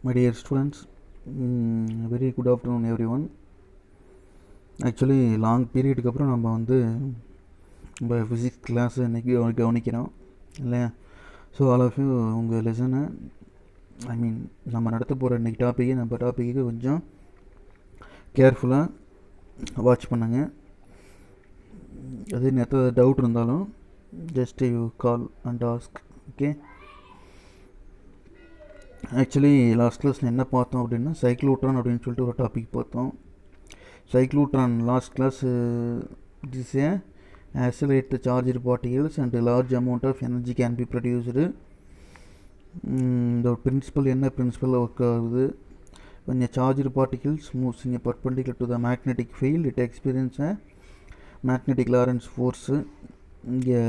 My dear students, very good afternoon everyone. Actually long பீரியடுக்கு அப்புறம் நம்ம வந்து நம்ம ஃபிசிக்ஸ் கிளாஸ் இன்றைக்கி கவனிக்கிறோம் இல்லையா. ஸோ ஆல் ஆஃப் யூ உங்கள் லெசனை நம்ம நடத்த போகிற இன்றைக்கி டாப்பிக்கு கொஞ்சம் கேர்ஃபுல்லாக வாட்ச் பண்ணுங்க. அது நேற்று டவுட் இருந்தாலும் just you call and ask. Okay, actually last கிளாஸில் என்ன பார்த்தோம் அப்படின்னா சைக்ளோட்ரான் அப்படின்னு சொல்லிட்டு ஒரு டாபிக் பார்த்தோம். Cyclotron last class this accelerate the charged particles and a large amount of energy can be produced. The principle என்ன principle work ஆகுது? When a charged particles moves in a perpendicular to the magnetic field, it experiences a magnetic Lorentz force. இங்கே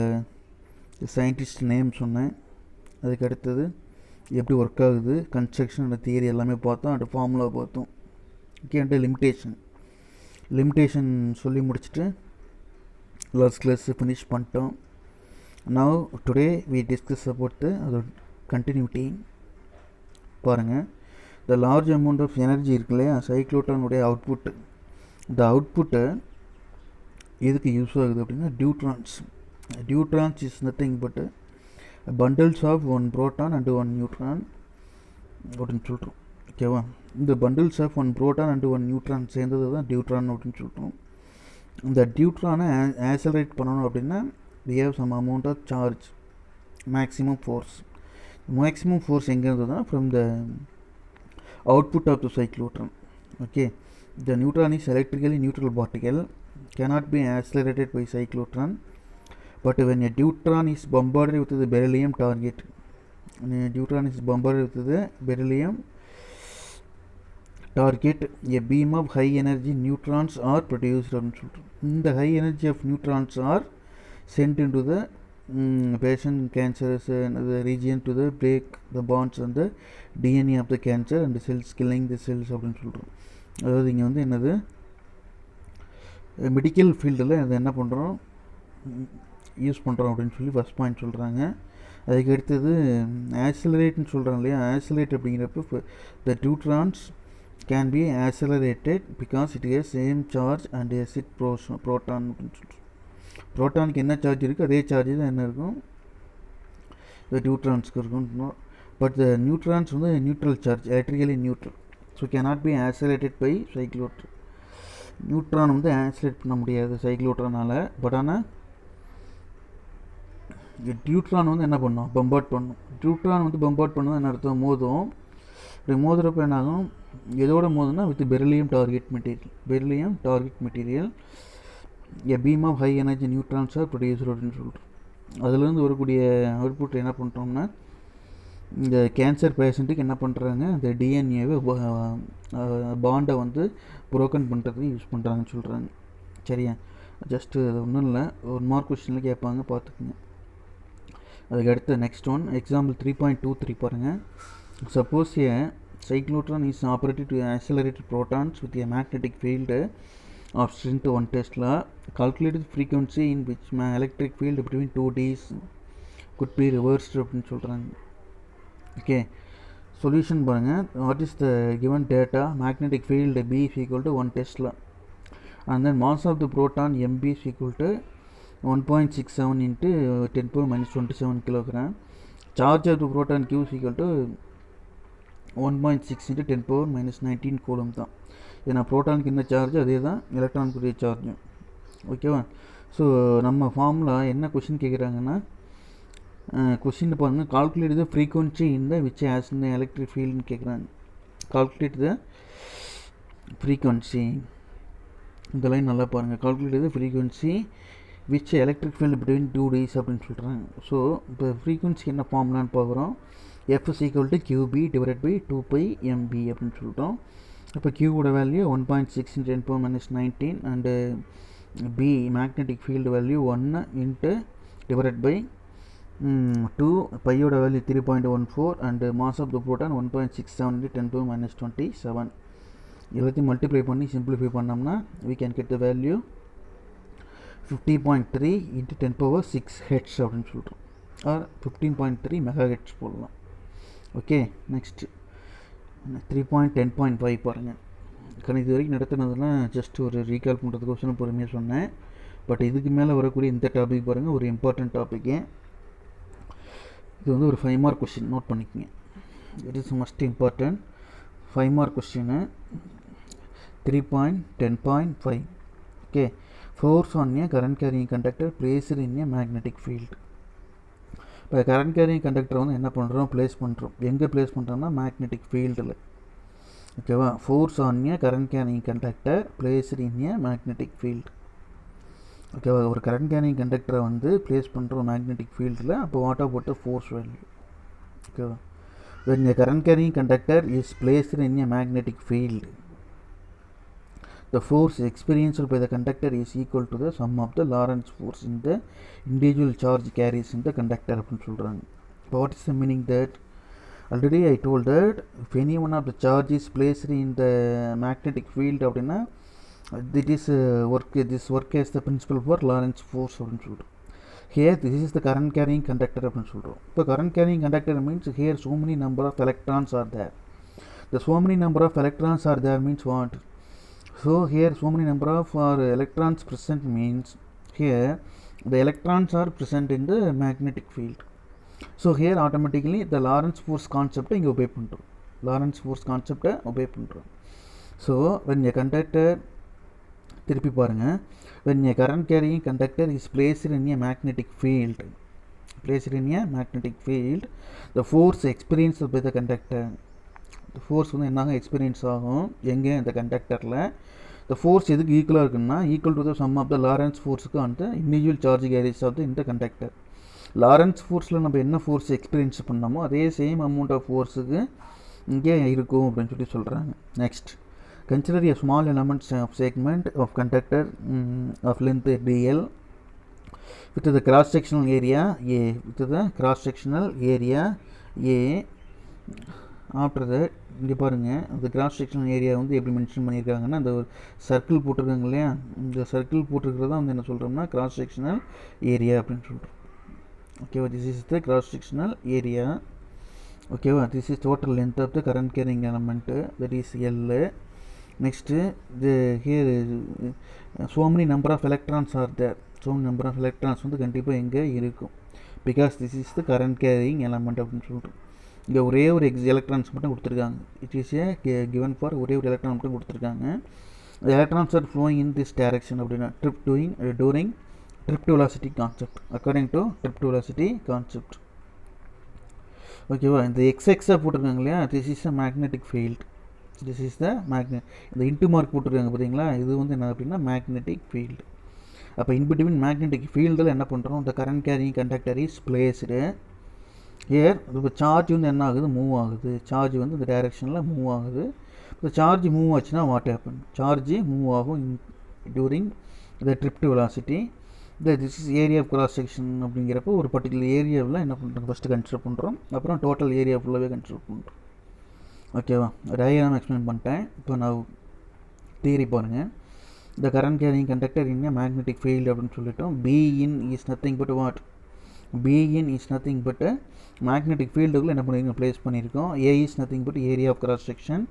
scientist name சொன்னேன். அதுக்கு அடுத்தது எப்படி work ஆகுது, construction and theory எல்லாமே பார்த்தோம். அண்ட் ஃபார்முலா பார்த்தோம். ஓகே, அண்ட் லிமிட்டேஷன் சொல்லி முடிச்சுட்டு லாஸ்ட் கிளாஸ் ஃபினிஷ் பண்ணிட்டோம். Now today we discuss about அதோட கண்டினியூட்டி. பாருங்கள், the large amount of energy இருக்கு இல்லையா சைக்ளோட்ரானுடைய அவுட்புட்டு. இந்த அவுட்புட்டு எதுக்கு யூஸ் ஆகுது அப்படின்னா deuterons is nothing but bundles of one proton and one neutron அப்படின்னு சொல்கிறோம். ஓகேவா, இந்த bundles of one proton and one neutron சேர்ந்தது தான் டியூட்ரான் அப்படின்னு சொல்கிறோம். இந்த டியூட்ரானை ஆக்சலரேட் பண்ணணும் அப்படின்னா we have some amount of charge, maximum force எங்கே இருந்ததுன்னா from the output of the cyclotron. Okay, the neutron is electrically neutral particle, cannot be accelerated by cyclotron. But when a deuteron is bombarded with the beryllium target, a beam of high energy neutrons are produced. The high energy of neutrons are sent into the patient cancerous the region to the break the bonds and the DNA of the cancer and the cells, killing the cells. அதாவது இங்கே வந்து என்னது medical ஃபீல்டில் அது என்ன பண்ணுறோம் use பண்ணுறோம் அப்படின்னு சொல்லி ஃபஸ்ட் பாயிண்ட் சொல்கிறாங்க. அதுக்கு அடுத்தது ஆக்சிலரேட்னு சொல்கிறாங்க இல்லையா. ஆக்சிலரேட் அப்படிங்கிறப்ப the deuterons can be accelerated because it has same charge and as it proton அப்படின்னு சொல்கிறோம். ப்ரோட்டானுக்கு என்ன சார்ஜ் இருக்குது அதே சார்ஜ் தான் என்ன இருக்கும் இந்த டியூட்ரான்ஸ்க்கு இருக்கும். பட் த நியூட்ரான்ஸ் வந்து neutral charge, electrically neutral, so cannot be accelerated by cyclotron. Neutron வந்து ஆக்சிலேட் பண்ண முடியாது சைக்ளோட்ரானால். பட் ஆனால் டியூட்ரான் வந்து என்ன பண்ணும், பம்பார்ட் பண்ணும். டியூட்ரான் வந்து பம்பார்ட் பண்ணது என்ன அர்த்தம், மோதும். இப்படி மோதுறப்ப என்னாகும், எதோட மோதுனா with beryllium target material a beam of high energy neutrons are producer அப்படின்னு சொல்கிறோம். அதுலேருந்து வரக்கூடிய அவுட்புட் என்ன பண்ணுறோம்னா இந்த கேன்சர் பேஷண்ட்டுக்கு என்ன பண்ணுறாங்க, இந்த டிஎன்ஏவை பாண்டை வந்து புரோக்கன் பண்ணுறதுக்கு யூஸ் பண்ணுறாங்கன்னு சொல்கிறாங்க. சரியா, ஜஸ்ட்டு அது ஒன்றும் இல்லை, ஒரு மார்க் கொஸ்டினில் கேட்பாங்க, பார்த்துக்குங்க. அதுக்கு அடுத்த நெக்ஸ்ட் ஒன் எக்ஸாம்பிள் 3.23 பாருங்கள். Suppose A cyclotron is operated to accelerate protons with a magnetic field of strength 1 Tesla. Calculated frequency in which electric field between 2 Ds could be reversed அப்படின்னு சொல்கிறாங்க. ஓகே, சொல்யூஷன் பாருங்கள். What is the given data, magnetic field B is equal to 1 Tesla and then mass of the proton MB is equal to 1.67 into 10 power minus 27 kilogram. Charge of the proton Q is equal to 1.6 into 10 power minus 19 coulomb தான். ஏன்னா ப்ரோட்டானுக்கு என்ன charge அதே தான் எலக்ட்ரானுக்குரிய சார்ஜும். ஓகேவா, so நம்ம formula என்ன question கேட்குறாங்கன்னா, கொஷின் பாருங்கள், கால்குலேட் த ஃப்ரீக்வன்சி இந்த விச் ஹேஸ் இந்த எலக்ட்ரிக் ஃபீல்டுன்னு கேட்குறாங்க. கால்குலேட் த ஃப்ரீக்வன்சி, இந்த லைன் நல்லா பாருங்கள். Calculate the frequency which electric field between 2 Ds அப்படின்னு சொல்கிறாங்க. ஸோ இப்போ ஃப்ரீக்வன்சி என்ன ஃபார்முலான்னு பார்க்குறோம். F is equal to QB divided by 2πmB அப்படின்னு சொல்லிட்டோம். இப்போ Qவோட value 1.6 into 10 power minus 19 and B magnetic field value 1 into divided by 2, பையோட value 3.14 and mass of the proton 1.67 into 10 power minus 27. எல்லாத்தையும் multiply பண்ணி simplify பண்ணோம்னா we can get the value 50.3 into 10 power 6 heads அப்படின்னு சொல்கிறோம். R 15.3 mega heads போடலாம். Okay, next 3.10.5 பாருங்கள். இது வரைக்கும் நடத்துனதுலாம் ஜஸ்ட் ஒரு ரீகால் பண்ணுறதுக்கோசரம் பொறுமையாக சொன்னேன். பட் இதுக்கு மேலே வரக்கூடிய இந்த டாபிக் பாருங்கள், ஒரு இம்பார்ட்டன்ட் டாப்பிக்கு. இது வந்து ஒரு 5 மார்க் கொஸ்டின், நோட் பண்ணிக்கோங்க. It is must important 5 mark question. 3.10.5. Okay. Force on a current carrying conductor placed in a magnetic field. இப்போ கரண்ட் கேரியிங் கண்டக்டரை வந்து என்ன பண்ணுறோம், ப்ளேஸ் பண்ணுறோம். எங்கே ப்ளேஸ் பண்ணுறோம்னா மேக்னெட்டிக் ஃபீல்டில். ஓகேவா. Force on a current carrying conductor placed in a magnetic field. ஓகேவா. ஒரு கரண்ட் கேரியிங் கண்டக்டரை வந்து ப்ளேஸ் பண்ணுறோம் மேக்னெட்டிக் ஃபீல்டில். அப்போ what about the force value. ஓகேவா. when a current carrying conductor is placed in a magnetic field, the force experienced by the conductor is equal to the sum of the Lorentz force in the individual charge carries in the conductor அப்படின்னு சொல்கிறாங்க. What is the meaning that? Already I told that if any one of the charge is placed in the magnetic field அப்படின்னா this work as the principle for Lorentz force அப்படின்னு சொல்கிறோம். Here this is the current carrying conductor அப்படின்னு சொல்கிறோம். இப்போ current carrying conductor means here so many number of electrons are there. The so many number of electrons are there means what? So here so many number of electrons present means here the electrons are present in the magnetic field. So here automatically the Lorentz force concept இங்கே obey பண்ணுறோம். Lorentz force concept obey பண்ணுறோம். So when a conductor, திருப்பி பாருங்கள், when a current carrying conductor is placed in a magnetic field, the force experienced by the conductor, the force வந்து என்னாக experience ஆகும் எங்கே, இந்த கண்டக்டரில். the force எதுக்கு ஈக்குவலாக இருக்குன்னா equal to the sum of the Lorentz ஃபோர்ஸுக்கு அந்த individual charge carriers of the இந்த கண்டக்டர். லாரன்ஸ் ஃபோர்ஸில் நம்ம என்ன ஃபோர்ஸ் எக்ஸ்பீரியன்ஸ் பண்ணோமோ அதே சேம் அமௌண்ட் ஆஃப் ஃபோர்ஸுக்கு இங்கே இருக்கும் அப்படின்னு சொல்லி சொல்கிறாங்க. Next, consider a small element of segment of conductor of length dl with the cross sectional area a, after that இங்கே பாருங்கள் அந்த கிராஸ் செக்ஷனல் ஏரியா வந்து எப்படி மென்ஷன் பண்ணியிருக்காங்கன்னா அந்த ஒரு சர்க்கிள் போட்டிருக்காங்க இல்லையா, இந்த சர்க்கிள் போட்டிருக்கிறதா வந்து என்ன சொல்கிறோம்னா கிராஸ் செக்ஷனல் ஏரியா அப்படின்னு சொல்கிறோம். ஓகேவா. This is the cross sectional area. ஓகேவா. This is total length of the current carrying element, that is L. Next here so many number of electrons are there. so many number of electrons வந்து கண்டிப்பாக எங்கே இருக்கும், because this is the current carrying element அப்படின்னு சொல்கிறோம். இங்கே ஒரே ஒரு electrons மட்டும் கொடுத்துருக்காங்க. It is a given for ஒரே ஒரு எலக்ட்ரான் மட்டும் கொடுத்துருக்காங்க. Electrons are flowing in this direction அப்படின்னா during drift velocity concept, according to drift velocity concept. ஓகேவா. இந்த எக்ஸ்எக்ஸாக போட்டிருக்காங்க இல்லையா, this is a magnetic field. This is the magnet. இந்த இன்ட்டு மார்க் போட்டிருக்காங்க பார்த்தீங்களா, இது வந்து என்ன அப்படின்னா மேக்னெட்டிக் ஃபீல்டு. அப்போ இன்பிட்வீன் மேக்னெட்டிக் ஃபீல்டில் என்ன பண்ணுறோம், இந்த current carrying conductor is placed here. இப்போ சார்ஜ் வந்து என்ன ஆகுது, மூவ் ஆகுது. சார்ஜ் வந்து இந்த டைரெக்ஷனில் மூவ் ஆகுது. இப்போ சார்ஜ் மூவ் ஆச்சுன்னா வாட் ஹேப்பன், சார்ஜ் மூவ் ஆகும் during the trip to velocity. This is area of cross section அப்படிங்கிறப்போ ஒரு பர்டிகுலர் ஏரியாவில் என்ன பண்ணுறோம், ஃபஸ்ட்டு கன்சிடர் பண்ணுறோம், அப்புறம் டோட்டல் ஏரியா ஃபுல்லாகவே கன்சிடர் பண்ணுறோம். ஓகேவா. டயக்ராம் எக்ஸ்பிளைன் பண்ணிட்டேன். இப்போ நான் தியரி பாருங்கள். The current carrying conductor in a magnetic field அப்படின்னு சொல்லிட்டோம். B in is nothing but what, B in is nothing but magnetic ஃபீல்டுக்குள்ளே என்ன பண்ணியிருக்கோம், ப்ளேஸ் பண்ணியிருக்கோம். A is nothing but area of cross section.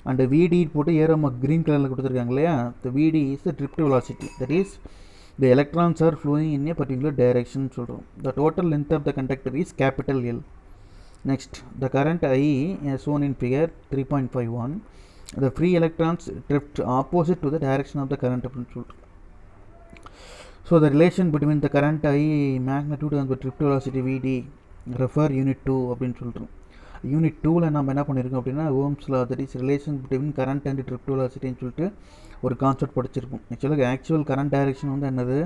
And VD போட்டு ஏரோமா க்ரீன் கலரில் கொடுத்துருக்காங்க இல்லையா, the VD is the trip to velocity, that is the electrons are flowing in a particular direction சொல்கிறோம். The total length of the conductor is capital L. Next, the current I as shown in figure 3.51, the free electrons drift opposite to the direction of the current. So the relation between the current I magnitude and the drift velocity Vd refer unit 2 அப்படின்னு சொல்கிறோம். Unit 2ல் நம்ம என்ன பண்ணியிருக்கோம் அப்படின்னா Ohm's law, that is relation between current and drift வெலாசிட்டின்னு சொல்லிட்டு ஒரு கான்செப்ட் படிச்சிருப்போம். ஆக்சுவல் கரண்ட் டைரெக்ஷன் வந்து என்னது,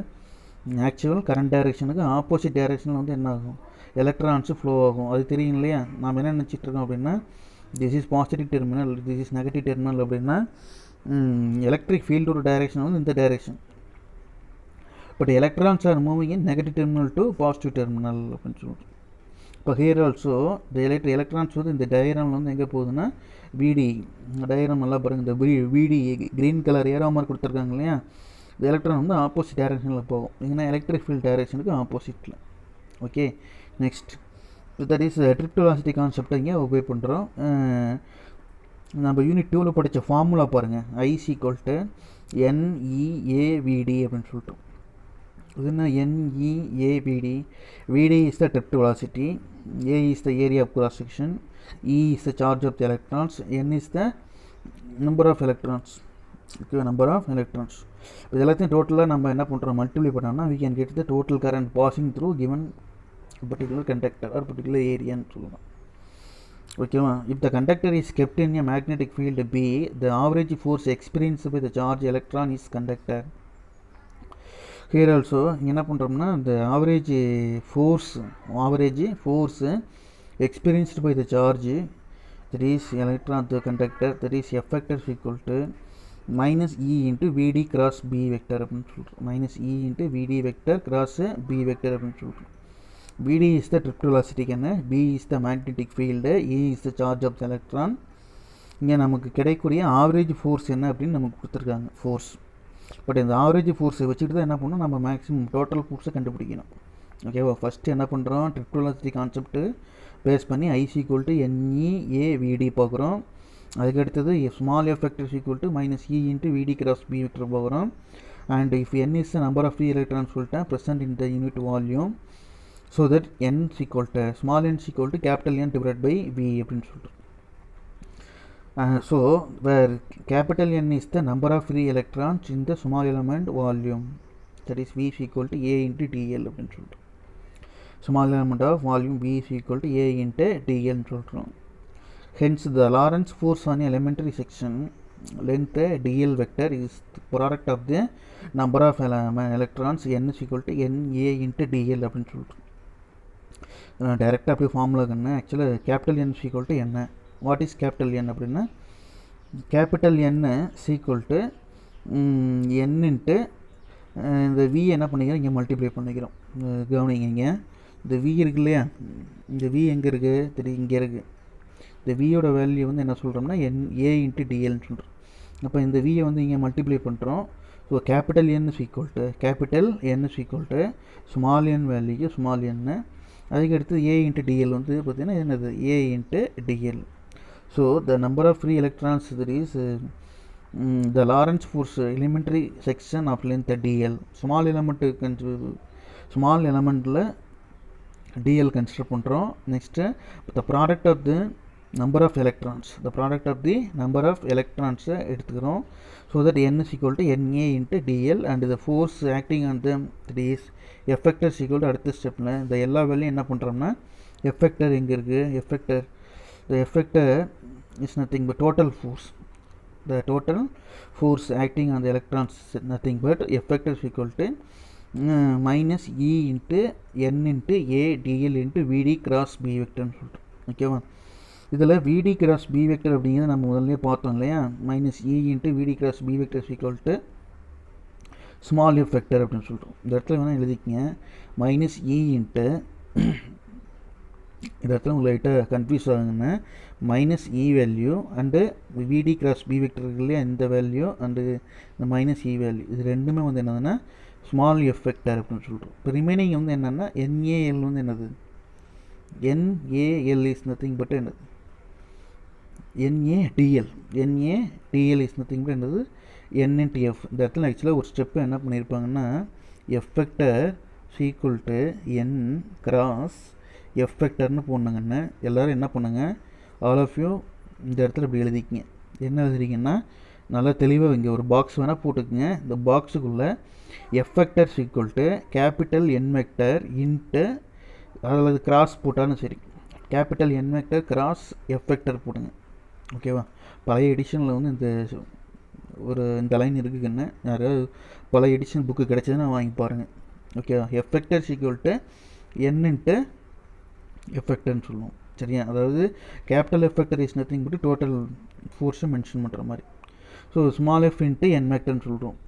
ஆக்சுவல் கரண்ட் டைரெக்ஷனுக்கு ஆப்போசிட் டைரெக்ஷனில் வந்து என்ன ஆகும், எலக்ட்ரான்ஸு ஃப்ளோ ஆகும். அது தெரியும் இல்லையா. நாம் என்ன நினச்சிட்ருக்கோம் அப்படின்னா this is positive terminal, this is negative terminal அப்படின்னா எலக்ட்ரிக் ஃபீல்டோட டைரெக்ஷன் வந்து இந்த direction. But electrons are moving in negative terminal to positive terminal அப்படின்னு சொல்லுவோம். இப்போ ஹியர் ஆல்சோ த எலக்ட்ரான்ஸ் வந்து இந்த டயக்ராமில் வந்து எங்கே போகுதுன்னா விடி டயக்ராம் நல்லா பாருங்கள். இந்த விடி க்ரீன் கலர் ஏரோ மார்க் கொடுத்துருக்காங்க இல்லையா, இந்த எலக்ட்ரான் வந்து ஆப்போசிட் டைரெக்ஷனில் போகும். ஏன்னா எலக்ட்ரிக் ஃபீல்ட் டைரெக்ஷனுக்கு ஆப்போசிட்டில். Okay. Next, that is trip velocity கான்செப்டை இங்கே உபயோக பண்ணுறோம். நம்ம யூனிட் 2ல் படித்த ஃபார்முலா பாருங்கள், I is equal to NEAVD அப்படின்னு சொல்லிட்டு. இது என்ன NEAVD? VD is the drift velocity, A is the area of cross section, E is the charge of the electrons, N is the number of electrons. Okay, number of electrons. இது எல்லாத்தையும் டோட்டலாக நம்ம என்ன பண்ணுறோம், மல்டிப்ளை பண்ணோம்னா we can get the total current passing through given particular conductor or particular area ன்னு சொல்லலாம். ஓகேவா? if the conductor is kept in a magnetic field B, the average force experienced by the charge electron is conductor. Here also என்ன பண்ணுறோம்னா the average force experienced by the charge, that is electron the conductor, that is F vector is equal to minus E into VD cross B vector அப்படின்னு சொல்கிறோம். minus E into VD vector cross B vector அப்படின்னு சொல்கிறோம். VD is the drift velocity, B is the magnetic field, E is the charge of the electron. இங்கே நமக்கு கிடைக்கக்கூடிய average force என்ன அப்படின்னு நமக்கு கொடுத்துருக்காங்க, ஃபோர்ஸ். பட் இந்த ஆவரேஜ் ஃபோர்ஸை வச்சுட்டு தான் என்ன பண்ணணும், நம்ம மேக்ஸிமம் டோட்டல் ஃபோர்ஸை கண்டுபிடிக்கணும். ஓகேவா? ஃபஸ்ட்டு என்ன பண்ணுறோம், drift velocity கான்செப்ட்டு பேஸ் பண்ணி I is equal to NEAVD பார்க்குறோம். அதுக்கடுத்தது small F vector is equal to minus E into விடி கிராஸ் பி வெக்டர் பார்க்குறோம். And if N is the number of free electrons சொல்லிட்டேன் present in the unit volume, so that N equal to small N equal to capital N divide by V அப்படின்னு சொல்லிட்டு. So where capital N is the number of free electrons in the small element volume, that is V is equal to A into DL அப்படின்னு சொல்லிட்டு. Small element of volume V is equal to A into டிஎல்னு சொல்கிறோம். Hence, the Lorentz force on elementary section length dl vector is the product of the number of electrons n is equal to na into dl அப்படின்னு சொல்லிட்டு. டைரெக்டாக அப்படி formula கண்ணு ஆக்சுவலாக capital N equal to என்ன, what is capital என் அப்படின்னா capital N equal to N into இந்த we என்ன பண்ணிக்கிறோம் இங்கே மல்டிப்ளை பண்ணிக்கிறோம். கவனிங்க, இங்கே இந்த வி இருக்கு இல்லையா, இந்த வி எங்கே இருக்குது தெரியும், இங்கே இருக்குது. இந்த வியோட வேல்யூ வந்து என்ன சொல்கிறோம்னா ஏ இன்ட்டு டிஎல்னு சொல்கிறோம். அப்போ இந்த வியை வந்து இங்கே மல்டிப்ளை பண்ணுறோம். So capital N is equal to small N value small என்னு, அதுக்கடுத்து ஏ இன்ட்டு டிஎல் வந்து பார்த்திங்கன்னா என்னது A into DL. So the number of free electrons that is the Lorentz force elementary section of length DL. Small எலமெண்ட்டில் DL consider பண்ணுறோம். Next the product of the number of electrons, the product of the number of electrons எடுத்துக்கிறோம். so that n is equal to na into dl and the force acting on them, that is F vector is equal to அடுத்த ஸ்டெப்பில் இந்த எல்லா வேலையும் என்ன பண்ணுறோம்னா F vector எங்கே இருக்குது, the F vector is nothing but total force, the total force acting on the electrons is nothing but F vector is equal to minus e into n into a dl into vd cross b vector சொல்லிட்டு. ஓகேவா? இதில் விடி cross B vector அப்படிங்கிறத நம்ம முதல்ல பார்த்தோம் இல்லையா, minus இ into விடி cross B vector equal to small F vector அப்படின்னு சொல்கிறோம். இந்த இடத்துல வேணால் எழுதிக்கங்க, மைனஸ் இ இன்ட்டு, இந்த இடத்துல உங்களுக்கு லைட்டாக கன்ஃபியூஸ் ஆகுங்கன்னு, minus E value and VD cross B vector இருக்கு இல்லையா இந்த வேல்யூ அண்டு இந்த மைனஸ் இ வேல்யூ, இது ரெண்டுமே வந்து என்னதுன்னா ஸ்மால் எஃப் வெக்டர் அப்படின்னு சொல்கிறோம். இப்போ ரிமைனிங் வந்து என்னென்னா என்ஏஎல் வந்து என்னது, NaL is nothing but என்னது NaDl is nothing but என்னது n into f. இந்த இடத்துல ஆக்சுவலாக ஒரு ஸ்டெப்பு என்ன பண்ணியிருப்பாங்கன்னா F vector equal to n cross F vectorனு போடணுங்கன்னு. எல்லோரும் என்ன பண்ணுங்க, ஆல் ஆஃப் யூ இந்த இடத்துல இப்படி எழுதிக்கிங்க. என்ன எழுதுறீங்கன்னா நல்லா தெளிவாக இங்கே ஒரு பாக்ஸ் வேணால் போட்டுக்குங்க. இந்த பாக்ஸுக்குள்ளே F vector equal to capital N vector into, அதாவது கிராஸ் போட்டாலும் சரி, கேபிட்டல் என் வெக்டர் கிராஸ் எஃப் வெக்டர் போடுங்க. ஓகேவா? பழைய எடிஷனில் வந்து இந்த லைன் இருக்குதுன்னு யாராவது பழைய எடிஷன் புக்கு கிடைச்சதுன்னா வாங்கி பாருங்கள். ஓகேவா? F vector equal to N into F வெக்டர்னு சொல்லுவோம். சரியா? அதாவது capital F vector is nothing but total ஃபோர்ஸை மென்ஷன் பண்ணுற மாதிரி. So small F into N வெக்டர்னு சொல்கிறோம்.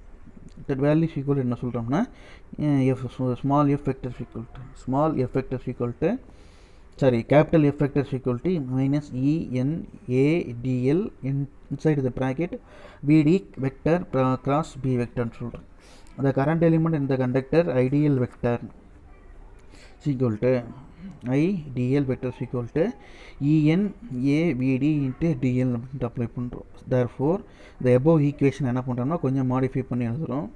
that value is equal to என்ன சொல்கிறோம்னா small f vector is equal to capital F vector is equal to minus E N A D L inside the bracket VD vector cross B vector சொல்கிறோம். the current element in the conductor ideal vector is equal to I dl vector is equal to en a vd into dl அப்படின்ட்டு apply பண்ணுறோம். therefore the above equation என்ன பண்ணுறோம்னா கொஞ்சம் modify பண்ணி எழுதுகிறோம்.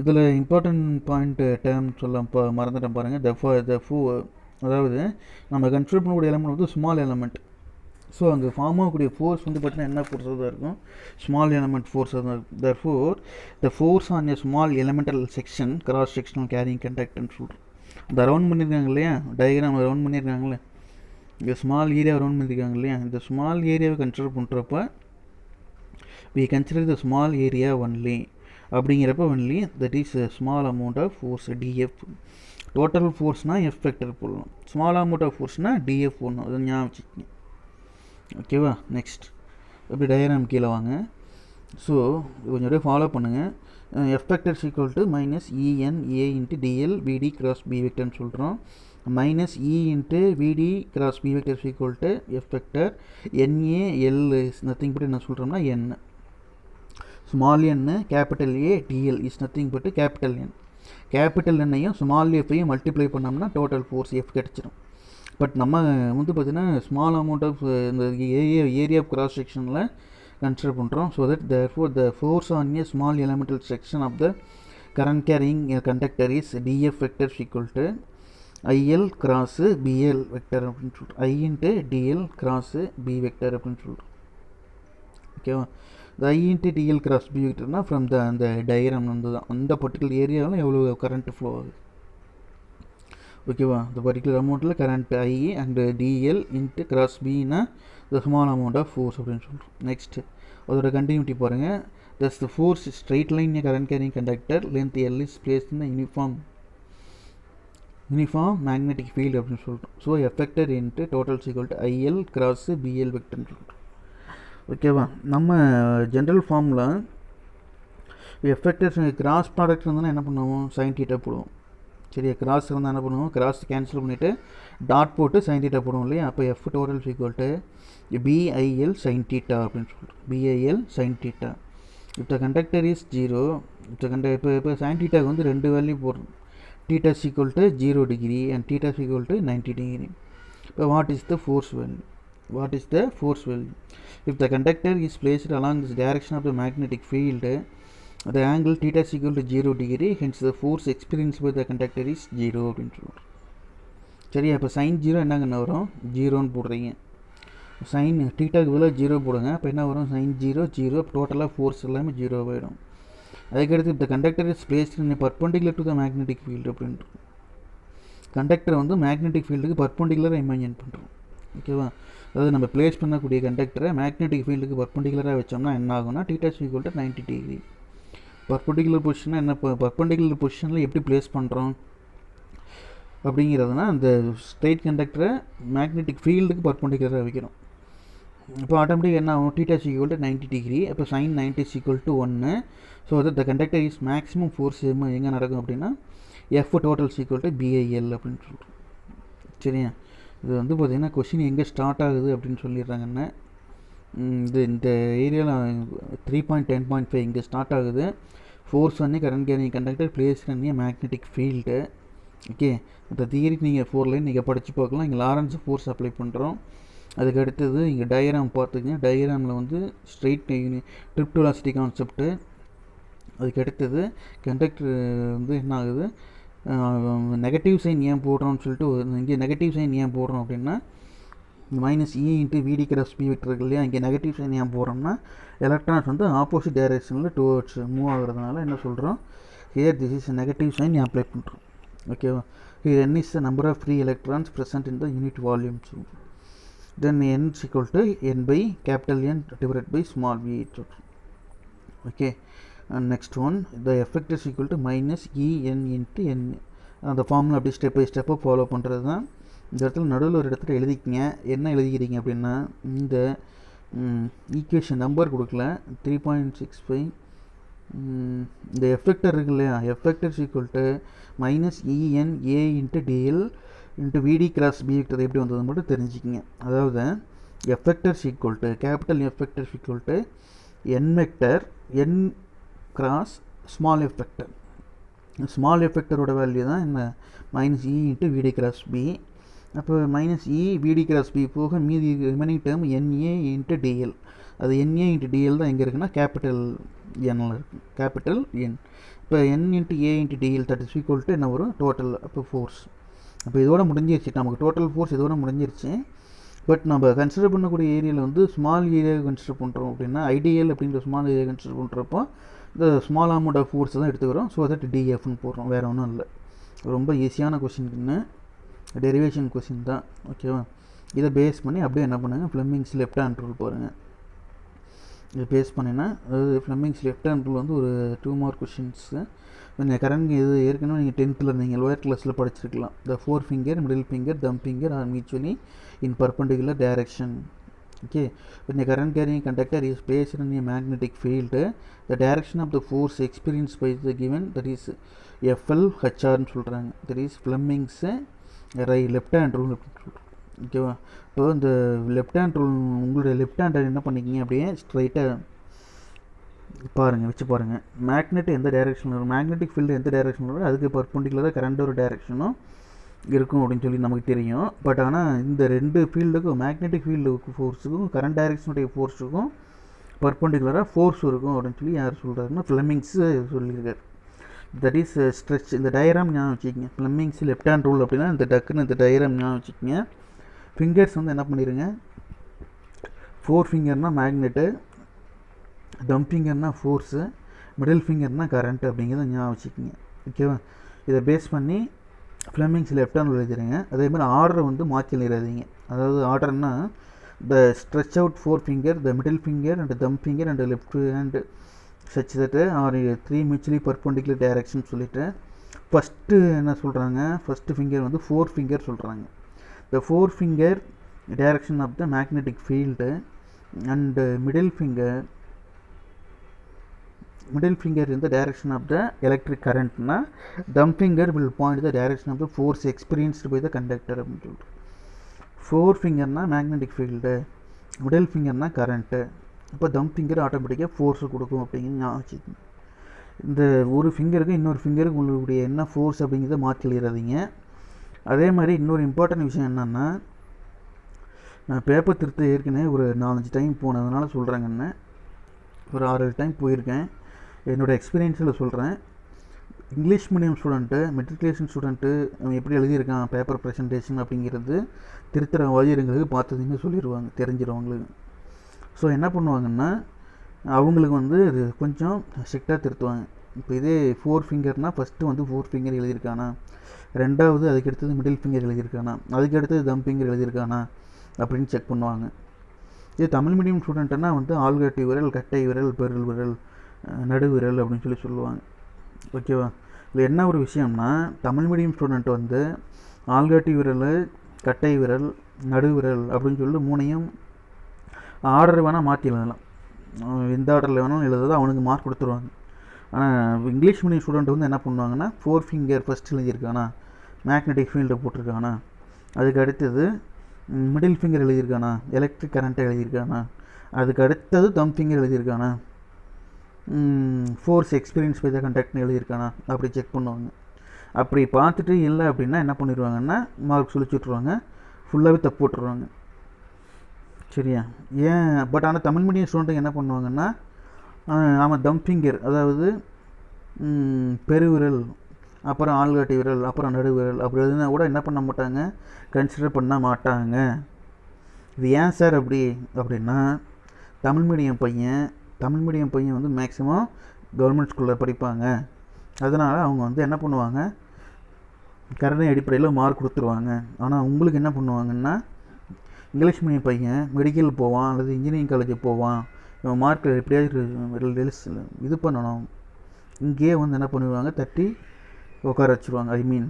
இதில் important point term சொல்ல மறந்துட்டேன் பாருங்கள். அதாவது நம்ம கன்சிடர் பண்ணக்கூடிய எலமெண்ட் வந்து ஸ்மால் எலமெண்ட். ஸோ அங்கே ஃபார்ம் ஆகக்கூடிய ஃபோர்ஸ் வந்து பார்த்தீங்கன்னா என்ன ஃபோர்ஸாக தான் இருக்கும், ஸ்மால் எலமெண்ட் ஃபோர்ஸாக தான் இருக்கும். therefore the force on a small elemental section cross sectional carrying conductance சொல்கிறோம். இந்த ரவுண்ட் பண்ணியிருக்காங்க இல்லையா, டயக்ராம் ரவுண்ட் பண்ணியிருக்காங்களே, இந்த ஸ்மால் ஏரியா ரவுண்ட் பண்ணியிருக்காங்க இல்லையா, இந்த ஸ்மால் ஏரியாவை கன்சிடர் பண்ணுறப்ப we consider the small area only. அப்படிங்கிறப்ப only that is small amount of force DF. Total ஃபோர்ஸ்னால் எஃப் வெக்டர் போடணும், ஸ்மால் அமௌண்ட் ஆஃப் ஃபோர்ஸ்னால் டிஎஃப் போடணும். அதை ஞாபகம் வச்சுக்கோங்க. ஓகேவா? நெக்ஸ்ட் எப்படி டயக்ராம் கீழே வாங்க. ஸோ கொஞ்சம் அப்படியே ஃபாலோ பண்ணுங்கள். F vector equal to minus ENA into DL VD cross B வெக்டர்னு சொல்கிறோம். மைனஸ் இ இன்ட்டு விடி cross B vector equal to F vector NAL is nothing but என்ன சொல்கிறோம்னா N. Small N capital A DL is nothing but capital N. Capital எண்ணையும் small எஃப்பையும் multiply பண்ணோம்னா total force F கிடச்சிடும். But நம்ம வந்து பார்த்திங்கன்னா ஸ்மால் அமௌண்ட் ஆஃப் இந்த ஏரியா ஆஃப் கிராஸ் செக்ஷனில் கன்சிடர் பண்ணுறோம். So that therefore the force on a small elemental section of the current carrying a conductor is df vector equal to IL cross BL vector அப்படின்னு சொல்கிறோம். I into DL cross B vector அப்படின்னு சொல்கிறோம். ஓகேவா? the I into DL cross B vectorனா from அந்த diagram வந்து தான் அந்த பர்டிகுலர் ஏரியாவில் எவ்வளோ கரண்ட் ஃப்ளோ ஆகுது. ஓகேவா? இந்த பர்டிகுலர் அமௌண்ட்டில் current I and DL into cross பின்னா the small amount of force அப்படின்னு சொல்கிறோம். நெக்ஸ்ட் அதோட கண்டினியூட்டி பாருங்கள். thus the force is straight line a current carrying conductor length L is placed in the uniform magnetic field அப்படின்னு சொல்கிறோம். So affected into total equal to IL cross BL வெக்டர்னு சொல்கிறோம். ஓகேவா? நம்ம general ஃபார்மில் எஃபெக்டர் cross product இருந்தால் என்ன பண்ணுவோம், sine theta போடுவோம். சரியா? கிராஸ் இருந்தால் என்ன பண்ணுவோம், கிராஸ் கேன்சல் பண்ணிவிட்டு டாட் போட்டு சைன் தீட்டா போடுவோம் இல்லையா. அப்போ F total equal to BIL sin theta அப்படின்னு சொல்கிறோம். BIL sin theta. இப்போ கண்டக்டர் இஸ் 0. இப்போ சைன் தீட்டாவுக்கு வந்து ரெண்டு வேல்யூ போடுறோம். theta is equal to 0 degree and theta is equal to 90 degree. இப்போ what is the force value? What is the force value? If the conductor is placed along this direction of the magnetic field, the angle theta is equal to 0 degree, hence the force experienced by the conductor is 0 அப்படின்னு சொல்கிறோம். சரியா? இப்போ sign 0 என்னங்கன்னு வரும், 0ன்னு போடுறீங்க. Sign தீட்டாக்கு பதிலாக 0 போடுங்க. அப்போ என்ன வரும், சைன் 0 0, டோட்டலாக ஃபோர்ஸ் எல்லாமே 0 ஆகிடும். அதுக்கடுத்து இந்த conductor is placed in perpendicular to the magnetic field அப்படின்ட்டு. கண்டக்டர் வந்து மேக்னெட்டிக் ஃபீல்டுக்கு பர்பெண்டிகுலராக இமேஜின் பண்ணுறோம். ஓகேவா? அதாவது நம்ம பிளேஸ் பண்ணக்கூடிய கண்டக்டரை மேக்னெட்டிக் ஃபீல்டுக்கு பர்பெண்டிகுலராக வச்சோம்னா என்ன ஆகும்னா theta is equal to 90 degree. Perpendicular பொசிஷனாக என்ன, பர்பெண்டிகுலர் பொசிஷனில் எப்படி பிளேஸ் பண்ணுறோம் அப்படிங்கிறதுனா அந்த ஸ்ட்ரெயிட் கண்டக்டரை மேக்னெட்டிக் ஃபீல்டுக்கு பர்பெண்டிகுலராக வைக்கிறோம். இப்போ ஆட்டோமேட்டிக் என்ன ஆகும், theta is equal to 90 degree. அப்போ sin 90 is equal to 1. So that the conductor is maximum force எங்கே நடக்கும் அப்படின்னா F total equal to BIL அப்படின்னு சொல்கிறோம். சரியா? இது வந்து பார்த்திங்கன்னா கொஷின் எங்கே ஸ்டார்ட் ஆகுது அப்படின்னு சொல்லிடுறாங்கன்னு. இந்த ஏரியாவில் 3.10.5 இங்கே ஸ்டார்ட் ஆகுது. ஃபோர்ஸ் வந்து கரண்ட் கேரிங் கண்டக்டர் பிளேஸ் பண்ணி மேக்னெட்டிக் ஃபீல்டு. ஓகே, இந்த தியரி நீங்கள் 4 லைன் நீங்கள் படித்து பார்க்கலாம். இங்கே லாரன்ஸ் ஃபோர்ஸ் அப்ளை பண்ணுறோம். அதுக்கு அடுத்தது இங்கே டயக்ராம் பார்த்துக்கங்க. டயக்ராமில் வந்து ஸ்ட்ரெயிட் ட்ரிப் வெலாசிட்டி கான்செப்ட்டு. அதுக்கு அடுத்தது கண்டக்டர் வந்து என்ன ஆகுது, நெகட்டிவ் சைன் ஏன் போடுறோம்னு சொல்லிட்டு இங்கே நெகட்டிவ் சைன் ஏன் போடுறோம் அப்படின்னா மைனஸ் இ இன்ட்டு விடி கிராஸ் பி வெக்டர் இருக்கு இல்லையா. இங்கே நெகட்டிவ் சைன் ஏன் போடுறோம்னா எலக்ட்ரான்ஸ் வந்து ஆப்போசிட் டைரெக்ஷனில் டுவர்ட்ஸ் மூவ் ஆகுறதுனால என்ன சொல்கிறோம், here this is negative sign apply பண்ணுறோம். ஓகேவா? Here n is the number of free electrons present in the unit volume. So then n is equal to n by capital N divided by small v. Okay, and next one, the effect is equal to minus En into n. அந்த formula அப்படி step by ஸ்டெப்பாக follow பண்ணுறது தான். இந்த இடத்துல நடுவில் ஒரு இடத்துல எழுதிக்கிங்க. என்ன எழுதிக்கிறீங்க அப்படின்னா இந்த ஈக்குவேஷன் நம்பர் கொடுக்கல 3.65. இந்த எஃபெக்டர் இருக்கு இல்லையா, F vector is equal to minus ENA into DL into VD cross B vector எப்படி வந்தது மட்டும் தெரிஞ்சுக்கிங்க. அதாவது F vector is equal to capital F vector is equal to n vector n cross small F vector. ஸ்மால் எஃபெக்டரோட வேல்யூ தான் இந்த மைனஸ் இ இன்ட்டு விடி கிராஸ் பி. அப்போ minus E VD cross B போக மீதி remaining term NA into DL. அது என்ஏ இன்ட்டு டிஎல் தான் எங்கே இருக்குன்னா கேபிட்டல் என்னில் இருக்குது, கேபிட்டல் என். இப்போ N into A into DL that is equal to என்ன வரும் டோட்டல், அப்போ ஃபோர்ஸ். அப்போ இதோட முடிஞ்சிருச்சு, நமக்கு டோட்டல் ஃபோர்ஸ் இதோட முடிஞ்சிருச்சு. பட் நம்ம கன்சிடர் பண்ணக்கூடிய ஏரியாவில் வந்து ஸ்மால் ஏரியா கன்சிடர் பண்ணுறோம் அப்படின்னா ஐடிஎல் அப்படின்ற ஸ்மால் ஏரியா கன்சிடர் பண்ணுறப்போ இந்த ஸ்மால் அமௌண்ட் ஆஃப் ஃபோர்ஸ் தான் எடுத்துக்கிறோம். ஸோ தட் டிஎஃப்னு போடுறோம், வேறு ஒன்றும் இல்லை. ரொம்ப ஈஸியான கொஸ்டின்னு, டெரிவேஷன் கொஸ்டின் தான், ஓகேவா. இதை பேஸ் பண்ணி அப்படியே என்ன பண்ணுங்கள், ஃப்ளெமிங்ஸ் லெஃப்ட் ஹேண்ட் ரூல் பாருங்கள். இதை பேஸ் பண்ணினா அதாவது ஃப்ளெமிங்ஸ் லெஃப்ட் ஹேண்ட் ரூல் வந்து ஒரு 2 மார்க் கொஷின்ஸு. நீங்கள் கரண்ட் இது ஏற்கனவே நீங்கள் 10th நீங்கள் லோயர் கிளாஸில் படிச்சிருக்கலாம். த 4 finger, middle finger, them finger are mutually in perpendicular direction. Okay, when a current carrying conductor is placed in a magnetic field, the direction of the force experienced by the given, that is FLHR ன்னு சொல்கிறாங்க, that is Fleming's left hand rule அப்படின்னு சொல்கிறோம், ஓகேவா. இப்போ இந்த left hand rule உங்களுடைய left ஹேண்டை என்ன பண்ணிக்கிங்க அப்படியே ஸ்ட்ரைட்டாக பாருங்கள், வச்சு பாருங்கள். மேக்னெட் எந்த டைரெக்ஷனில் வரும், மேக்னெட்டிக் ஃபீல்டு எந்த டைரெக்ஷனில் வரும், அதுக்கு பர்பண்டிகுலராக கரண்ட் ஒரு டைரெக்ஷனும் இருக்கும் அப்படின்னு சொல்லி நமக்கு தெரியும். பட் ஆனால் இந்த ரெண்டு ஃபீல்டுக்கும், மேக்னெட்டிக் ஃபீல்டுக்கு ஃபோர்ஸுக்கும் கரண்ட் டைரெக்ஷனுடைய ஃபோர்ஸுக்கும் பர்பண்டிகுலராக ஃபோர்ஸ் இருக்கும் அப்படின்னு சொல்லி யார் சொல்கிறாருன்னா ஃப்ளெமிங்ஸ் சொல்லியிருக்காரு. That is stretch. இந்த டயராம் ஞாபகம் வச்சுக்கோங்க. ஃப்ளெமிங்ஸ் லெஃப்ட் ஹேண்ட் ரூல் அப்படின்னா இந்த டக்குன்னு இந்த டயராம் ஞாபகம் வச்சுக்கோங்க. ஃபிங்கர்ஸ் வந்து என்ன பண்ணிடுங்க, 4 ஃபிங்கர்னால் மேக்னெட்டு, தம் ஃபிங்கர்னால் ஃபோர்ஸு, மிடில் ஃபிங்கர்னால் கரண்ட் அப்படிங்கிறத ஞாபகம் வச்சுக்கோங்க, ஓகேவா. இதை பேஸ் பண்ணி ஃப்ளெமிங்ஸ் லெஃப்ட் ஹேண்ட் எழுதிடுங்க. அதே மாதிரி ஆர்டரை வந்து மாற்றி எழுதிடாதீங்க. அதாவது ஆர்டர்னா the stretch out 4 finger, the middle finger and thumb finger and left hand such that are 3 mutually perpendicular direction சொல்லிவிட்டு ஃபஸ்ட்டு என்ன சொல்கிறாங்க, ஃபஸ்ட்டு ஃபிங்கர் வந்து 4 ஃபிங்கர் சொல்கிறாங்க. The 4 finger direction of the magnetic field and middle finger in the direction of the electric current na, thumb finger will point the direction of the force experienced by the conductor அப்படின்னு சொல்லிட்டு. 4 finger na magnetic field, middle finger na current, அப்போ thumb finger ஆட்டோமேட்டிக்காக force கொடுக்கும் அப்படிங்கிறது ஞாபகம் வச்சுக்கோங்க. இந்த ஒரு ஃபிங்கருக்கு இன்னொரு ஃபிங்கருக்கு உங்களுடைய என்ன ஃபோர்ஸ் அப்படிங்கிறத மாற்றி எழுதாதீங்க. அதே மாதிரி இன்னொரு இம்பார்ட்டன்ட் விஷயம் என்னென்னா, நான் பேப்பர் திருத்த ஏற்கனவே ஒரு 4-5 டைம் போனதுனால சொல்கிறேங்கன்னு, ஒரு 6-7 டைம் போயிருக்கேன். என்னோடய எக்ஸ்பீரியன்ஸில் சொல்கிறேன். English medium student, matriculation student எப்படி எழுதியிருக்கான் பேப்பர் ப்ரெசன்டேஷன் அப்படிங்கிறது திருத்துற வாதியங்களுக்கு பார்த்ததுமே சொல்லிடுவாங்க, தெரிஞ்சிருவங்களுக்கு. ஸோ என்ன பண்ணுவாங்கன்னா அவங்களுக்கு வந்து கொஞ்சம் ஸ்ட்ரிக்டாக திருத்துவாங்க. இப்போ இதே 4 ஃபிங்கர்னால் ஃபஸ்ட்டு வந்து 4 ஃபிங்கர் எழுதியிருக்கானா, ரெண்டாவது அதுக்கடுத்தது மிடில் ஃபிங்கர் எழுதியிருக்கானா, அதுக்கடுத்தது தம் ஃபிங்கர் எழுதியிருக்கானா அப்படின்னு செக் பண்ணுவாங்க. இதே தமிழ் மீடியம் ஸ்டூடெண்ட்டுன்னா வந்து ஆள்காட்டி விரல், கட்டை விரல், பெருள் விரல், நடுவிரல் அப்படின்னு சொல்லி சொல்லுவாங்க, ஓகேவா. இது என்ன ஒரு விஷயம்னா, தமிழ் மீடியம் ஸ்டூடெண்ட் வந்து ஆள்காட்டி விரல், கட்டை விரல், நடுவிரல் அப்படின்னு சொல்லி 3ஐயும் ஆர்டர் வேணால் மாற்றி எழுதலாம். எந்த ஆர்டரில் வேணாலும் எழுதுறது அவனுக்கு மார்க் கொடுத்துருவாங்க. ஆனால் இங்கிலீஷ் மீடியம் ஸ்டூடெண்ட் வந்து என்ன பண்ணுவாங்கன்னா 4 ஃபிங்கர் ஃபஸ்ட் எழுதியிருக்கானா, மேக்னெட்டிக் ஃபீல்டு போட்டிருக்கானா, அதுக்கு அடுத்தது மிடில் ஃபிங்கர் எழுதியிருக்கானா, எலக்ட்ரிக் கரண்ட்டை எழுதியிருக்கானா, அதுக்கு அடுத்தது தம் ஃபிங்கர் எழுதியிருக்கானா, ஃபோர்ஸ் எக்ஸ்பீரியன்ஸ் பை த கண்டக்ட்னு எழுதியிருக்கானா அப்படி செக் பண்ணுவாங்க. அப்படி பார்த்துட்டு இல்லை அப்படின்னா என்ன பண்ணிடுவாங்கன்னா மார்க் சுழிச்சுட்ருவாங்க, ஃபுல்லாகவே தப்பு போட்டுருவாங்க, சரியா. ஏன் பட் ஆனால் தமிழ் மீடியம் ஸ்டூடெண்ட்டுக்கு என்ன பண்ணுவாங்கன்னா, ஆமாம் தம் ஃபிங்கர் அதாவது பெருவிரல், அப்புறம் ஆள்காட்டி விரல், அப்புறம் நடுவிரல் அப்படி எழுதுனா கூட என்ன பண்ண மாட்டாங்க, கன்சிடர் பண்ண மாட்டாங்க. இது ஏன் சார் அப்படி அப்படின்னா, தமிழ் மீடியம் பையன் வந்து மேக்ஸிமம் கவர்மெண்ட் ஸ்கூலில் படிப்பாங்க. அதனால் அவங்க வந்து என்ன பண்ணுவாங்க, கருணை அடிப்படையில் மார்க் கொடுத்துருவாங்க. ஆனால் உங்களுக்கு என்ன பண்ணுவாங்கன்னா, இங்கிலீஷ் மீடியம் பையன் மெடிக்கல் போவான் அல்லது இன்ஜினியரிங் காலேஜ் போவான், இவன் மார்க் எப்படியாவது இது பண்ணணும், இங்கேயே வந்து என்ன பண்ணுவாங்க, தட்டி உட்கார வச்சுருவாங்க. ஐ மீன்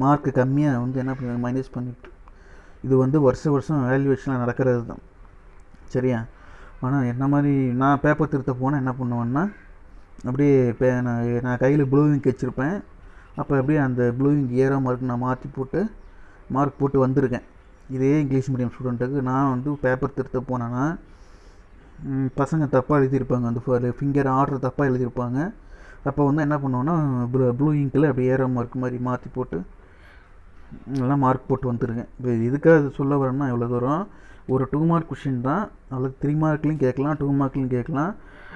மார்க்கு கம்மியாக வந்து என்ன பண்ணுவாங்க, மைனஸ் பண்ணிவிட்டு. இது வந்து வருஷம் வேல்யூவேஷனில் நடக்கிறது தான், சரியா. ஆனால் என்ன மாதிரி நான் பேப்பர் திருத்த போனால் என்ன பண்ணுவேன்னா, அப்படியே நான் கையில் ப்ளூ இங்க் வச்சுருப்பேன். அப்போ அப்படியே அந்த ப்ளூ இங்க் ஏரோ மார்க் நான் மார்க் போட்டு வந்திருக்கேன். இதே இங்கிலீஷ் மீடியம் ஸ்டூடெண்ட்டுக்கு நான் வந்து பேப்பர் திருத்த போனேன்னா பசங்க தப்பாக எழுதியிருப்பாங்க, அந்த ஃபிங்கர் ஆர்டர் தப்பாக எழுதியிருப்பாங்க. அப்போ வந்து என்ன பண்ணுவோன்னா ப்ளூ இங்கில் அப்படியே ஏரோ மார்க் மாதிரி மாற்றி போட்டு எல்லாம் மார்க் போட்டு வந்துருங்க. இப்போ இதுக்காக சொல்ல வரேன்னா எவ்வளோ தூரம் ஒரு 2 மார்க் கொஷின் தான். அதில் 3 மார்க்லையும் கேட்கலாம், 2 மார்க்லையும் கேட்கலாம்.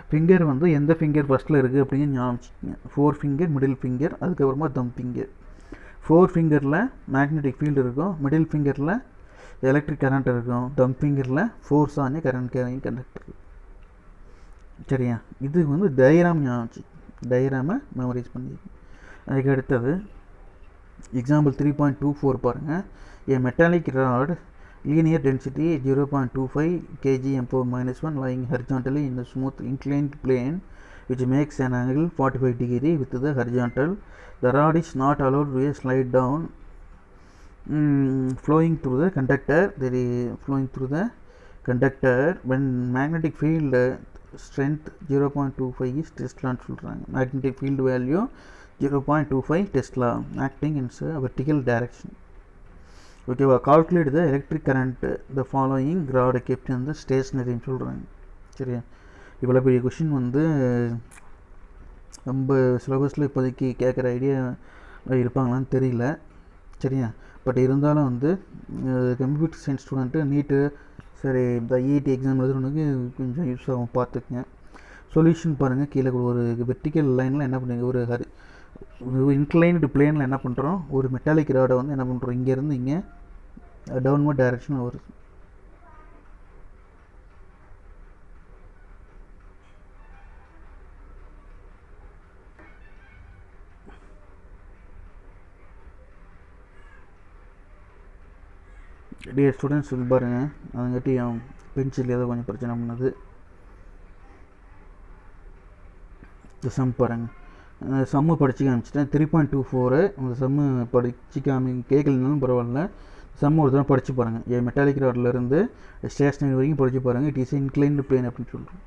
ஃபிங்கர் வந்து எந்த ஃபிங்கர் ஃபஸ்ட்டில் இருக்குது அப்படிங்கிற ஞாபகம் வச்சுக்கோங்க. 4 ஃபிங்கர், மிடில் ஃபிங்கர், அதுக்கப்புறமா தம் ஃபிங்கர். 4 ஃபிங்கரில் மேக்னெட்டிக் ஃபீல்டு இருக்கும், மிடில் ஃபிங்கரில் எலக்ட்ரிக் கரண்ட் இருக்கும், தம் ஃபிங்கரில் ஃபோர்ஸ் ஆன கரண்ட் கேரிங் கண்டக்டர். சரியா? இது வந்து டயக்ராம் ஞாபகம் வச்சு டயக்ராமை மெமரைஸ் பண்ணிக்கணும். அதுக்கு அடுத்தது எக்ஸாம்பிள் 3.24 பாருங்கள். A metallic rod linear density 0.25 kgm/-1 lying horizontally in a smooth inclined plane which makes an angle 45 degree with the horizontal. The rod is not allowed to slide down flowing through the conductor when magnetic field strength 0.25 is Tesla சொல்கிறாங்க. magnetic field value 0.25 Tesla acting in a vertical direction. Okay, calculate the electric current the following rod kept in the stationary சொல்கிறாங்க. சரியா? இவ்வளோ பெரிய question வந்து நம்ம சிலபஸில் இப்போதைக்கு கேட்குற ஐடியா இருப்பாங்களான்னு தெரியல. சரியா? பட் இருந்தாலும் வந்து கம்ப்யூட்டர் சயின்ஸ் ஸ்டூடெண்ட்டு நீட்டு சரி இந்த ஐஐடி எக்ஸாம் எழுதுறவனுக்கு கொஞ்சம் யூஸ் ஆகும், பார்த்துக்குங்க. சொல்யூஷன் பாருங்கள். கீழே ஒரு வெர்டிக்கல் லைனில் என்ன பண்ணுங்க, ஒரு இன்க்ளைன்டு பிளேனில் என்ன பண்ணுறோம், ஒரு மெட்டாலிக் ராடை வந்து என்ன பண்ணுறோம், இங்கேருந்து இங்கே டவுன்வர்ட் டைரக்ஷனில் வருது. டியர் ஸ்டூடெண்ட்ஸ் இது பாருங்கள், அதுங்காட்டி பென்சில் ஏதோ கொஞ்சம் பிரச்சனை பண்ணது. சம் பாருங்கள், சம்மு படிச்சு காமிச்சிட்டேன். 3.24 அந்த சம்மு படிச்சு கேட்கலனாலும் பரவாயில்ல, சம்மு ஒரு தடவை படித்து பாருங்கள். ஏ மெட்டாலிக் ராட்லேருந்து ஸ்டேஷனரி வரைக்கும் படித்து பாருங்கள். இட் இஸ் இன்க்ளைன்டு பிளேன் அப்படின்னு சொல்கிறோம்.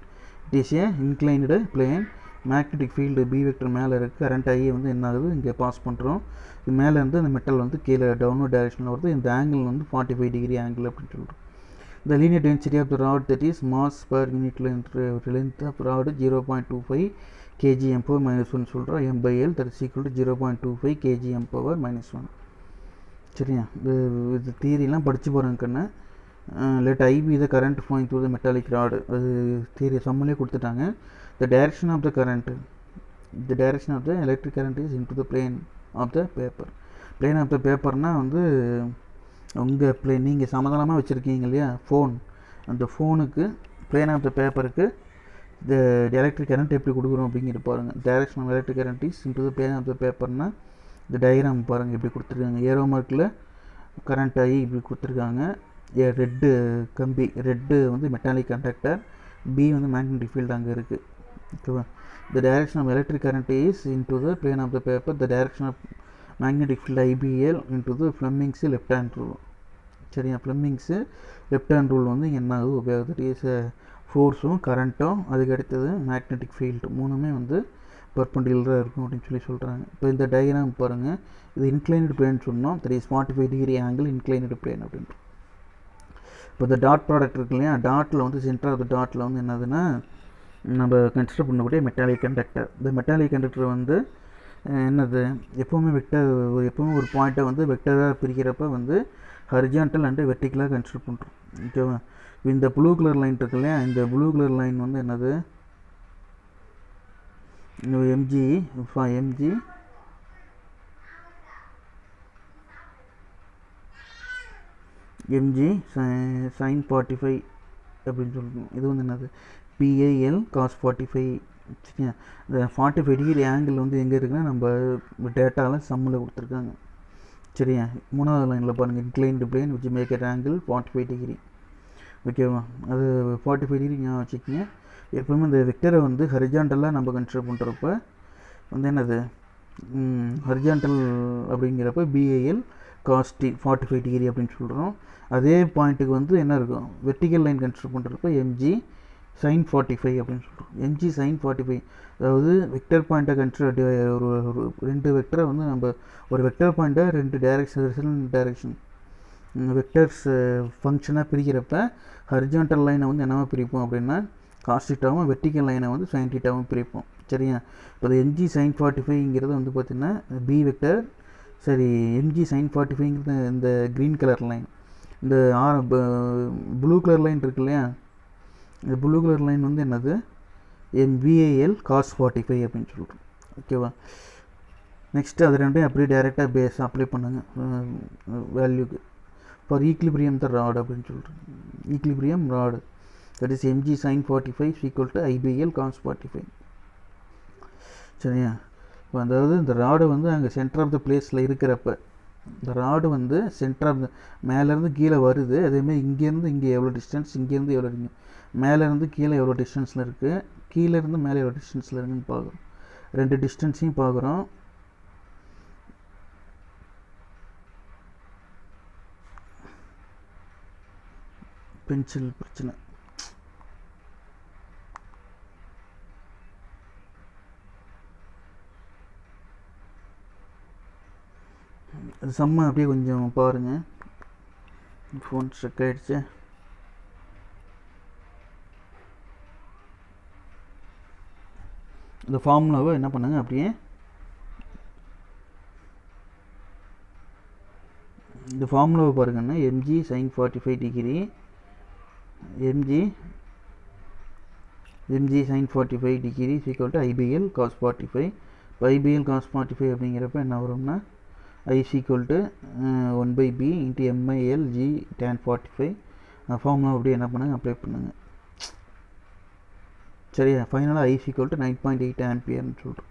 It is a inclined plane. Magnetic field B vector மேலே இருக்குது, கரண்ட் ஐ வந்து என்ன ஆகுது, இங்கே பாஸ் பண்ணுறோம். இது மேலேருந்து இந்த மெட்டல் வந்து கீழே டவுன்வர்ட் டைரக்ஷனில் வருது. இந்த ஆங்கிள் வந்து 45 டிகிரி ஆங்கிள் அப்படின்னு சொல்கிறோம். The linear density of the rod, that is mass per unit length of rod 0.25 kgm/-1 சொல்கிறோம். m/l that is equal to 0.25 kgm/-1. சரியா? இது தியரிலாம் படித்து போகிறாங்க கண்ணு. let I be the current flowing through the metallic rod. அது theory சம்மலே கொடுத்துட்டாங்க. The direction of the current, the direction of the electric current is into the plane of the paper. plane of the paperனால் வந்து உங்கள் plane நீங்கள் சமதளமாக வச்சுருக்கீங்க இல்லையா phone, அந்த ஃபோனுக்கு plane of த பேப்பருக்கு இந்த எலக்ட்ரிக் கரண்ட் எப்படி கொடுக்குறோம் அப்படிங்கிற பாருங்கள். Direction of electric current is into the plane of the பேப்பர்னால் இந்த டயக்ராம் பாருங்கள் எப்படி கொடுத்துருக்காங்க. ஏரோ மார்க்கில் கரண்ட் ஆகி இப்படி கொடுத்துருக்காங்க. ரெட்டு கம்பி, ரெட்டு வந்து மெட்டாலிக் கண்டக்டர், பி வந்து மேக்னெட்டிக் ஃபீல்டு அங்கே இருக்குது. ஓகேவா? The direction of electric current is into the plane of the paper. The direction of magnetic field IBL into the Fleming's left hand rule. சரியா? Fleming's left hand rule வந்து என்ன ஆகுது உபயோகத்து is ஃபோர்ஸும் கரண்ட்டும் அதுக்கு அடுத்தது மேக்னெட்டிக் ஃபீல்டு மூணுமே வந்து பர்பெண்டிகுலராக இருக்கும் அப்படின்னு சொல்கிறாங்க. இப்போ இந்த டயக்ராம் பாருங்கள், இது இன்க்ளைன்டு பிளேன் சொன்னோம். 45 டிகிரி ஆங்கிள் இன்க்ளைன்டு பிளேன் அப்படின்ட்டு. இப்போ இந்த டாட் ப்ராடக்ட் இருக்கு இல்லையா, டாட்டில் வந்து சென்டர் ஆஃப் த டாட்டில் வந்து என்னதுன்னா நம்ம கன்சிடர் பண்ணக்கூடிய மெட்டாலிக் கண்டக்டர். இந்த மெட்டாலிக் கண்டக்டர் வந்து என்னது எப்போவுமே எப்போவுமே ஒரு பாயிண்ட்டை வந்து வெக்டராக பிரிக்கிறப்ப வந்து ஹரிஜான்டல் அண்டு வெர்டிக்கலாக கன்சிடர் பண்ணுறோம். ஓகேவா? இந்த ப்ளூ கலர் லைன் இருக்கு இல்லையா, இந்த ப்ளூ கலர் லைன் வந்து என்னது எம்ஜி sin 45 அப்படின்னு சொல்லணும். இது வந்து என்னது PAL cos 45. சரியா? இந்த 45 டிகிரி ஆங்கிள் வந்து எங்கே இருக்குன்னா நம்ம டேட்டாவில் சம்மில் கொடுத்துருக்காங்க. சரியா? மூணாவது லைனில் பாருங்கள், inclined plane which make at angle 45 degree. ஓகேவா? அது 45 டிகிரி ஞாபகம் வச்சுக்கோங்க. எப்போவுமே இந்த வெக்டரை வந்து ஹரிஜான்டலாக நம்ம கன்சிடர் பண்ணுறப்ப வந்து என்னது ஹரிஜான்டல் அப்படிங்கிறப்ப BAL cos 45 டிகிரி அப்படின்னு சொல்கிறோம். அதே பாயிண்ட்டுக்கு வந்து என்ன இருக்கும், வெர்டிக்கல் லைன் கன்சிடர் பண்ணுறப்ப MG sin 45 அப்படின்னு சொல்கிறோம். MG sin 45, அதாவது வெக்டர் பாயிண்ட்டை கன்சிடர் ஒரு ரெண்டு வெக்டரை வந்து நம்ம ஒரு வெக்டர் பாயிண்ட்டை ரெண்டு டைரக்ஷன் வெக்டர்ஸ் ஃபங்க்ஷனாக பிரிக்கிறப்ப ஹரிஜான்டல் லைனை வந்து என்னவா பிரிப்போம் அப்படின்னா காஸ் தீட்டாவும், வெர்டிக்கல் லைனை வந்து sin தீட்டாவும் பிரிப்போம். சரியா? இப்போ MG sin 45ங்கிறது வந்து பார்த்திங்கன்னா B வெக்டர் சரி எம்ஜி சைன் 45ங்கிறது இந்த க்ரீன் கலர் லைன், இந்த ப்ளூ கலர் லைன் இருக்கு இல்லையா, இந்த ப்ளூ கலர் லைன் வந்து என்னது எம்விஏஎல் காஸ் 45 அப்படின்னு சொல்கிறோம். ஓகேவா. நெக்ஸ்ட்டு அது ரெண்டையும் அப்படியே டேரெக்டாக பேஸ் அப்ளை பண்ணுங்க வேல்யூக்கு. ஃபார் ஈக்லிபிரியம் த ராட் அப்படின்னு சொல்கிறோம். Equilibrium rod that is m g sine 45 equal to IBL cos 45. சரியா. இப்போ அதாவது இந்த ராடு வந்து அங்கே சென்டர் ஆஃப் த பிளேஸில் இருக்கிறப்ப, இந்த ராடு வந்து சென்டர் ஆஃப் த மேலேருந்து கீழே வருது, அதேமாதிரி இங்கேருந்து இங்கே எவ்வளோ டிஸ்டன்ஸ், இங்கேருந்து எவ்வளோ இருக்குது, மேலேருந்து கீழே எவ்வளோ டிஸ்டன்ஸில் இருக்குது, கீழேருந்து மேலே எவ்வளோ டிஸ்டன்ஸில் இருக்குன்னு பார்க்குறோம். ரெண்டு டிஸ்டன்ஸையும் பார்க்குறோம். பென்சில் பிரச்சனை. அது செம்ம அப்படியே கொஞ்சம் பாருங்கள். ஃபோன் ஸ்ட்ரக் ஆகிடுச்சு. இந்த ஃபார்முலாவை என்ன பண்ணுங்க, அப்படியே இந்த ஃபார்முலாவை பாருங்கன்னா MG sine 45 degree, MG sine 45 degree equal to IBL cos 45. இப்போ ஐபிஎல் காஸ் 45 அப்படிங்கிறப்ப என்ன வரும்னா I is equal to 1/b into MIL G tan 45. அந்த ஃபார்முலா அப்படியே என்ன பண்ணுங்க, அப்ளை பண்ணுங்க. சரியா. ஃபைனலாக I is equal to 9.8 ஆம்பியர்னு சொல்கிறோம்.